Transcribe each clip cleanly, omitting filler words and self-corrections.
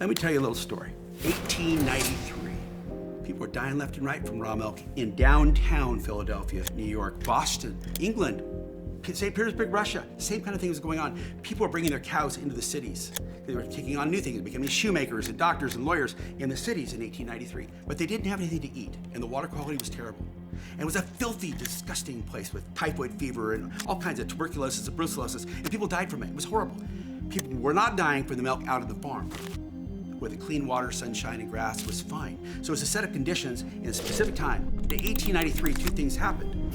Let me tell you a little story. 1893. People were dying left and right from raw milk in downtown Philadelphia, New York, Boston, England, St. Petersburg, Russia. Same kind of thing was going on. People were bringing their cows into the cities. They were taking on new things, becoming shoemakers and doctors and lawyers in the cities in 1893. But they didn't have anything to eat, and the water quality was terrible. And it was a filthy, disgusting place with typhoid fever and all kinds of tuberculosis and brucellosis, and people died from it. It was horrible. People were not dying from the milk out of the farm, where the clean water, sunshine, and grass was fine. So it was a set of conditions in a specific time. In 1893, two things happened.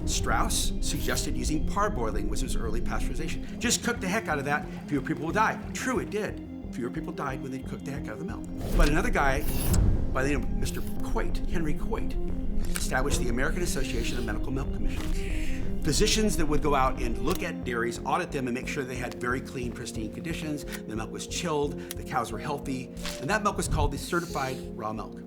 Strauss suggested using parboiling, which was early pasteurization. Just cook the heck out of that, fewer people will die. True, it did. Fewer people died when they cooked the heck out of the milk. But another guy by the name of Mr. Coit, Henry Coit, established the American Association of Medical Milk Commissioners. Physicians that would go out and look at dairies, audit them, and make sure they had very clean, pristine conditions. The milk was chilled, the cows were healthy, and that milk was called the certified raw milk.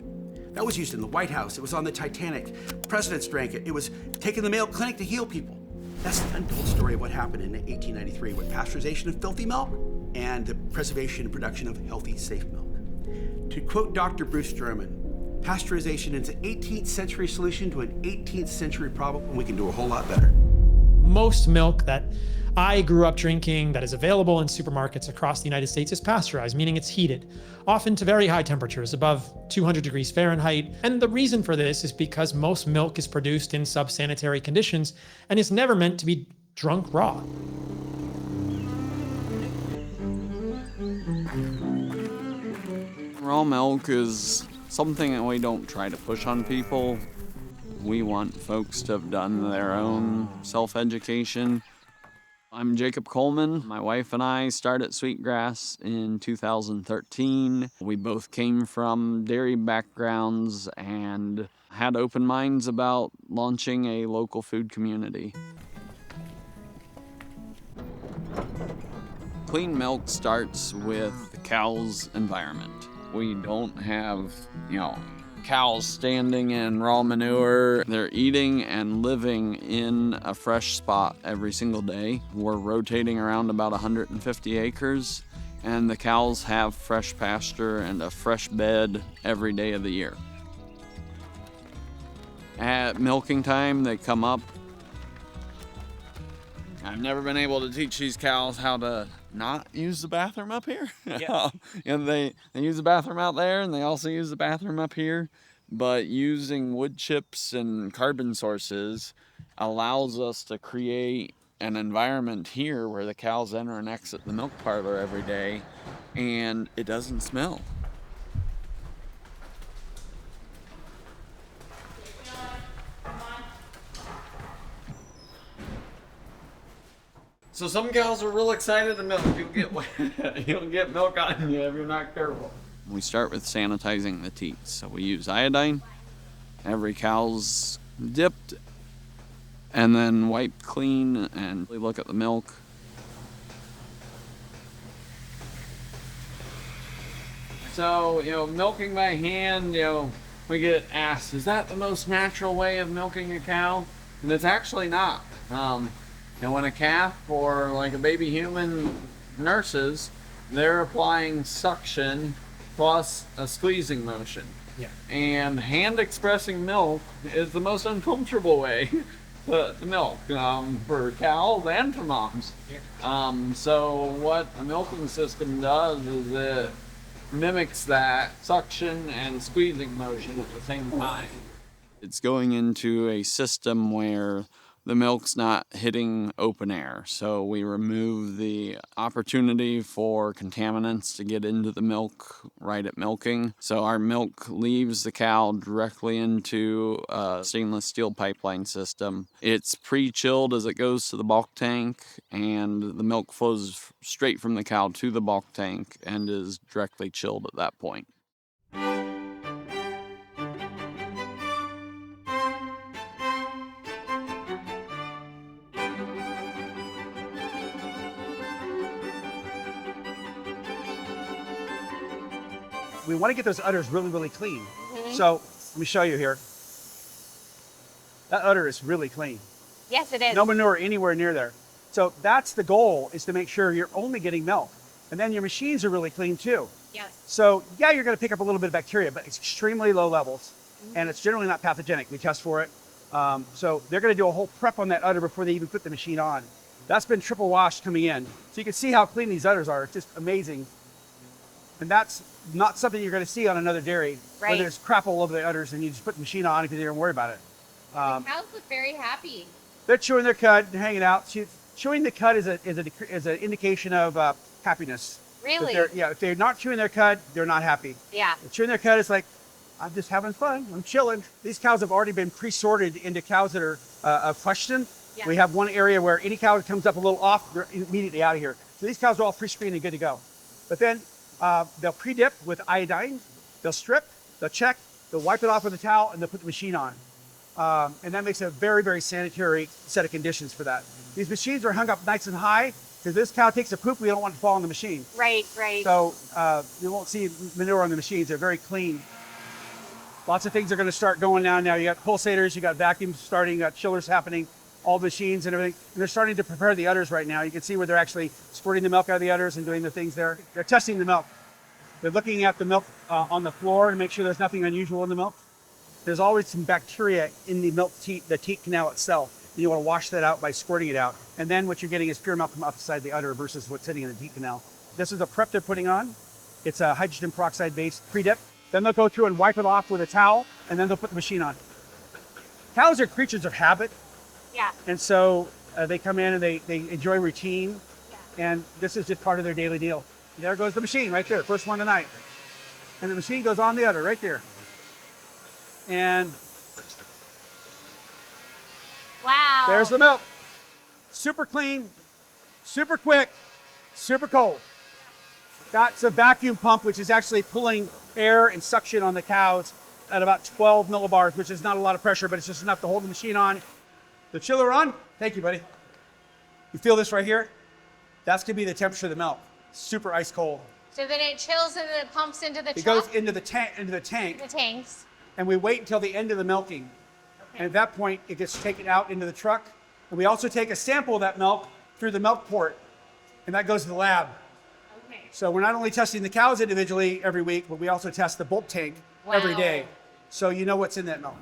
That was used in the White House, it was on the Titanic, presidents drank it, it was taken to the Mayo Clinic to heal people. That's the untold story of what happened in 1893 with pasteurization of filthy milk and the preservation and production of healthy, safe milk. To quote Dr. Bruce German, pasteurization is an 18th century solution to an 18th century problem, and we can do a whole lot better. Most milk that I grew up drinking that is available in supermarkets across the United States is pasteurized, meaning it's heated, often to very high temperatures, above 200 degrees Fahrenheit. And the reason for this is because most milk is produced in sub-sanitary conditions and is never meant to be drunk raw. Raw milk is something that we don't try to push on people. We want folks to have done their own self-education. I'm Jacob Coleman. My wife and I started Sweetgrass in 2013. We both came from dairy backgrounds and had open minds about launching a local food community. Clean milk starts with the cow's environment. We don't have, cows standing in raw manure. They're eating and living in a fresh spot every single day. We're rotating around about 150 acres, and the cows have fresh pasture and a fresh bed every day of the year. At milking time, they come up. I've never been able to teach these cows how to not use the bathroom up here. Yeah. They use the bathroom out there, and they also use the bathroom up here. But using wood chips and carbon sources allows us to create an environment here where the cows enter and exit the milk parlor every day, and it doesn't smell. So some cows are real excited to milk. You'll get milk on you if you're not careful. We start with sanitizing the teats. So we use iodine. Every cow's dipped and then wiped clean, and we look at the milk. So, milking by hand, we get asked, is that the most natural way of milking a cow? And it's actually not. When a calf or like a baby human nurses, they're applying suction plus a squeezing motion. Yeah. And hand expressing milk is the most uncomfortable way to milk for cows and for moms. Yeah. So what a milking system does is it mimics that suction and squeezing motion at the same time. It's going into a system where the milk's not hitting open air, so we remove the opportunity for contaminants to get into the milk right at milking. So our milk leaves the cow directly into a stainless steel pipeline system. It's pre-chilled as it goes to the bulk tank, and the milk flows straight from the cow to the bulk tank and is directly chilled at that point. We want to get those udders really, really clean. So let me show you here. That udder is really clean. Yes, it is. No manure anywhere near there. So that's the goal, is to make sure you're only getting milk. And then your machines are really clean too. Yes. So yeah, you're going to pick up a little bit of bacteria, but it's extremely low levels, and it's generally not pathogenic. We test for it. So they're going to do a whole prep on that udder before they even put the machine on. That's been triple washed coming in. So you can see how clean these udders are. It's just amazing. And that's not something you're going to see on another dairy, where there's crap all over the udders and you just put the machine on because you don't worry about it. The cows look very happy. They're chewing their cud, they're hanging out. Chewing the cud is an indication of happiness. Really? If they're not chewing their cud, they're not happy. Yeah. Chewing their cud is like, I'm just having fun, I'm chilling. These cows have already been pre-sorted into cows that are of question. Yeah. We have one area where any cow that comes up a little off, they're immediately out of here. So these cows are all pre-screened and good to go. But then they'll pre-dip with iodine, they'll strip, they'll check, they'll wipe it off with a towel, and they'll put the machine on. And that makes a very, very sanitary set of conditions for that. These machines are hung up nice and high, because this cow takes a poop, we don't want it to fall on the machine. Right. So you won't see manure on the machines. They're very clean. Lots of things are going to start going down now. You got pulsators, you got vacuums starting, you got chillers happening, all the machines and everything. And they're starting to prepare the udders right now. You can see where they're actually squirting the milk out of the udders and doing the things there. They're testing the milk. They're looking at the milk on the floor to make sure there's nothing unusual in the milk. There's always some bacteria in the milk teat, the teat canal itself. And you want to wash that out by squirting it out. And then what you're getting is pure milk from outside the udder versus what's sitting in the teat canal. This is a prep they're putting on. It's a hydrogen peroxide based pre-dip. Then they'll go through and wipe it off with a towel, and then they'll put the machine on. Cows are creatures of habit. Yeah. And so they come in and they enjoy routine. Yeah. And this is just part of their daily deal. There goes the machine right there, first one tonight. And the machine goes on the udder right there. And wow. There's the milk. Super clean, super quick, super cold. That's a vacuum pump, which is actually pulling air and suction on the cows at about 12 millibars, which is not a lot of pressure, but it's just enough to hold the machine on. The chiller on. Thank you, buddy. You feel this right here? That's gonna be the temperature of the milk. Super ice cold. So then it chills and then it pumps into the It truck? goes into the tank. The tanks. And we wait until the end of the milking. Okay. And at that point, it gets taken out into the truck. And we also take a sample of that milk through the milk port, and that goes to the lab. Okay. So we're not only testing the cows individually every week, but we also test the bulk tank every day. So you know what's in that milk.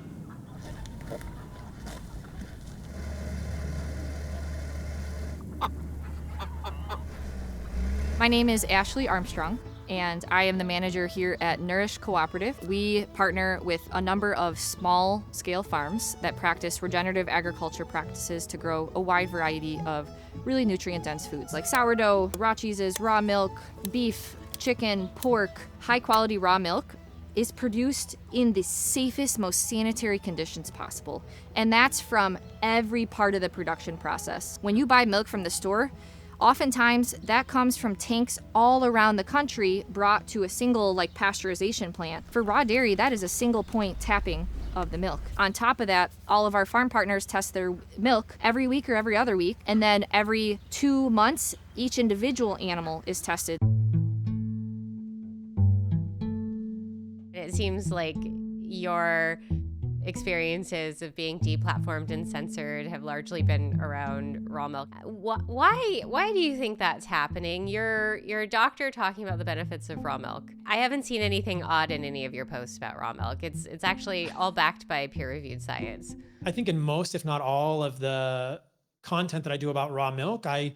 My name is Ashley Armstrong, and I am the manager here at Nourish Cooperative. We partner with a number of small-scale farms that practice regenerative agriculture practices to grow a wide variety of really nutrient-dense foods like sourdough, raw cheeses, raw milk, beef, chicken, pork. High-quality raw milk is produced in the safest, most sanitary conditions possible, and that's from every part of the production process. When you buy milk from the store, oftentimes that comes from tanks all around the country brought to a single pasteurization plant. For raw dairy, that is a single point tapping of the milk. On top of that, all of our farm partners test their milk every week or every other week, and then every 2 months, each individual animal is tested. It seems like your experiences of being deplatformed and censored have largely been around raw milk. Why do you think that's happening? You're a doctor talking about the benefits of raw milk. I haven't seen anything odd in any of your posts about raw milk. It's actually all backed by peer-reviewed science. I think in most, if not all, of the content that I do about raw milk, I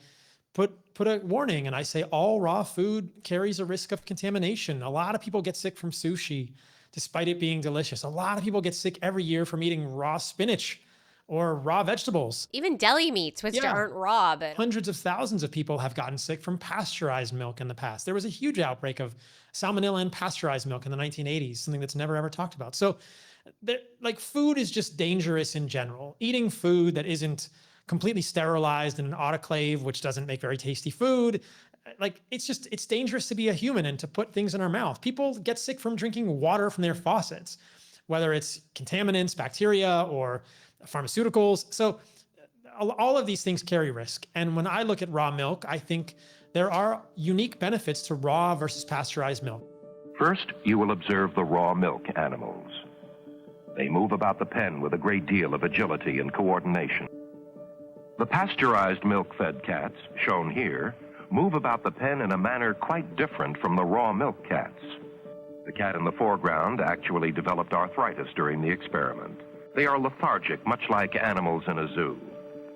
put a warning and I say all raw food carries a risk of contamination. A lot of people get sick from sushi, despite it being delicious. A lot of people get sick every year from eating raw spinach or raw vegetables. Even deli meats, which aren't raw, but hundreds of thousands of people have gotten sick from pasteurized milk in the past. There was a huge outbreak of salmonella in pasteurized milk in the 1980s, something that's never ever talked about. So food is just dangerous in general. Eating food that isn't completely sterilized in an autoclave, which doesn't make very tasty food. It's dangerous to be a human and to put things in our mouth. People get sick from drinking water from their faucets, whether it's contaminants, bacteria, or pharmaceuticals. So all of these things carry risk. And when I look at raw milk, I think there are unique benefits to raw versus pasteurized milk. First, you will observe the raw milk animals. They move about the pen with a great deal of agility and coordination. The pasteurized milk-fed cats, shown here, move about the pen in a manner quite different from the raw milk cats. The cat in the foreground actually developed arthritis during the experiment. They are lethargic, much like animals in a zoo.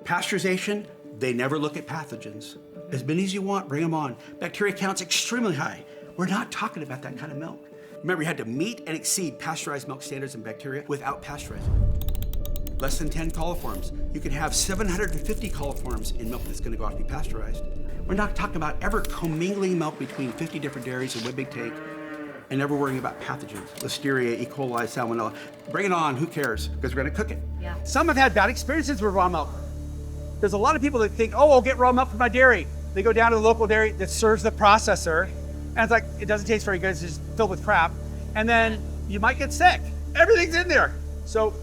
Pasteurization, they never look at pathogens. As many as you want, bring them on. Bacteria count's extremely high. We're not talking about that kind of milk. Remember, you had to meet and exceed pasteurized milk standards in bacteria without pasteurizing. Less than 10 coliforms. You can have 750 coliforms in milk that's gonna go off to be pasteurized. We're not talking about ever commingling milk between 50 different dairies in one big tank and never worrying about pathogens, Listeria, E. coli, Salmonella. Bring it on, who cares? Because we're gonna cook it. Yeah. Some have had bad experiences with raw milk. There's a lot of people that think, oh, I'll get raw milk from my dairy. They go down to the local dairy that serves the processor, and it's like, it doesn't taste very good, it's just filled with crap. And then you might get sick. Everything's in there. So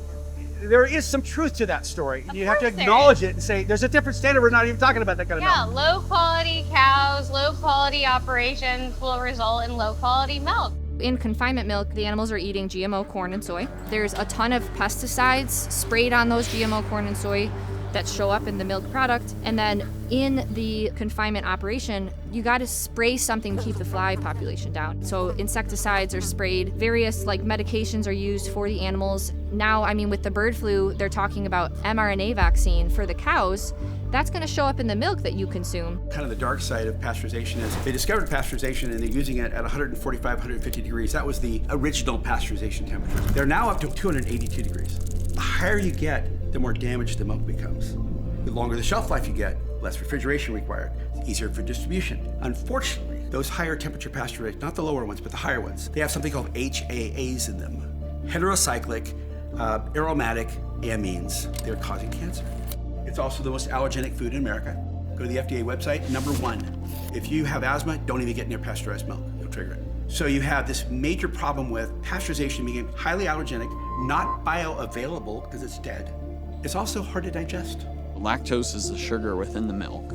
there is some truth to that story. You have to acknowledge it and say, there's a different standard, we're not even talking about that kind of milk. Yeah, low quality cows, low quality operations will result in low quality milk. In confinement milk, the animals are eating GMO corn and soy. There's a ton of pesticides sprayed on those GMO corn and soy that show up in the milk product. And then in the confinement operation, you got to spray something to keep the fly population down. So insecticides are sprayed, various medications are used for the animals. Now, I mean, with the bird flu, they're talking about mRNA vaccine for the cows. That's going to show up in the milk that you consume. Kind of the dark side of pasteurization is they discovered pasteurization and they're using it at 145, 150 degrees. That was the original pasteurization temperature. They're now up to 282 degrees. The higher you get, the more damaged the milk becomes. The longer the shelf life you get, less refrigeration required, easier for distribution. Unfortunately, those higher temperature pasteurized, not the lower ones, but the higher ones, they have something called HAAs in them. Heterocyclic, aromatic amines. They're causing cancer. It's also the most allergenic food in America. Go to the FDA website, number 1. If you have asthma, don't even get near pasteurized milk. You'll trigger it. So you have this major problem with pasteurization being highly allergenic, not bioavailable because it's dead. It's also hard to digest. Lactose is the sugar within the milk,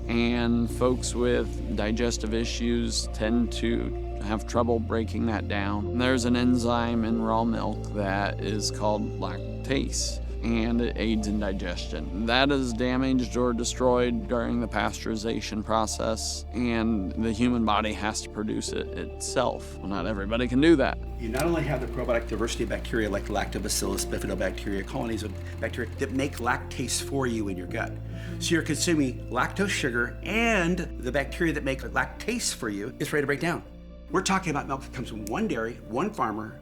and folks with digestive issues tend to have trouble breaking that down. There's an enzyme in raw milk that is called lactase, and it aids in digestion. That is damaged or destroyed during the pasteurization process, and the human body has to produce it itself. Well, not everybody can do that. You not only have the probiotic diversity of bacteria like lactobacillus, bifidobacteria, colonies of bacteria that make lactase for you in your gut. So you're consuming lactose sugar, and the bacteria that make lactase for you is ready to break down. We're talking about milk that comes from one dairy, one farmer,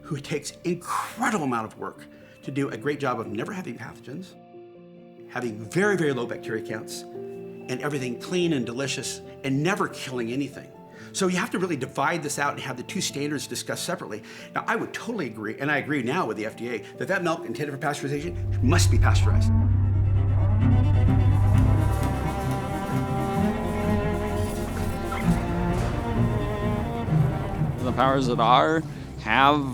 who takes incredible amount of work to do a great job of never having pathogens, having very, very low bacteria counts, and everything clean and delicious, and never killing anything. So you have to really divide this out and have the two standards discussed separately. Now, I would totally agree, and I agree now with the FDA, that milk intended for pasteurization must be pasteurized. The powers that are have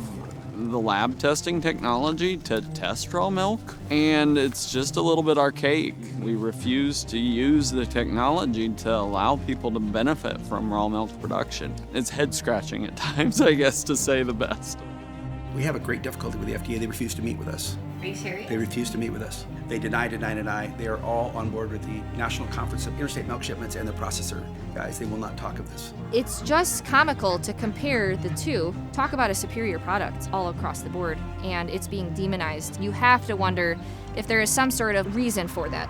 the lab testing technology to test raw milk, and it's just a little bit archaic. We refuse to use the technology to allow people to benefit from raw milk production. It's head scratching at times, I guess, to say the best. We have a great difficulty with the FDA. They refuse to meet with us. Are you serious? They refuse to meet with us. They deny. They are all on board with the National Conference of Interstate Milk Shipments and the processor guys. They will not talk of this. It's just comical to compare the two. Talk about a superior product all across the board, and it's being demonized. You have to wonder if there is some sort of reason for that.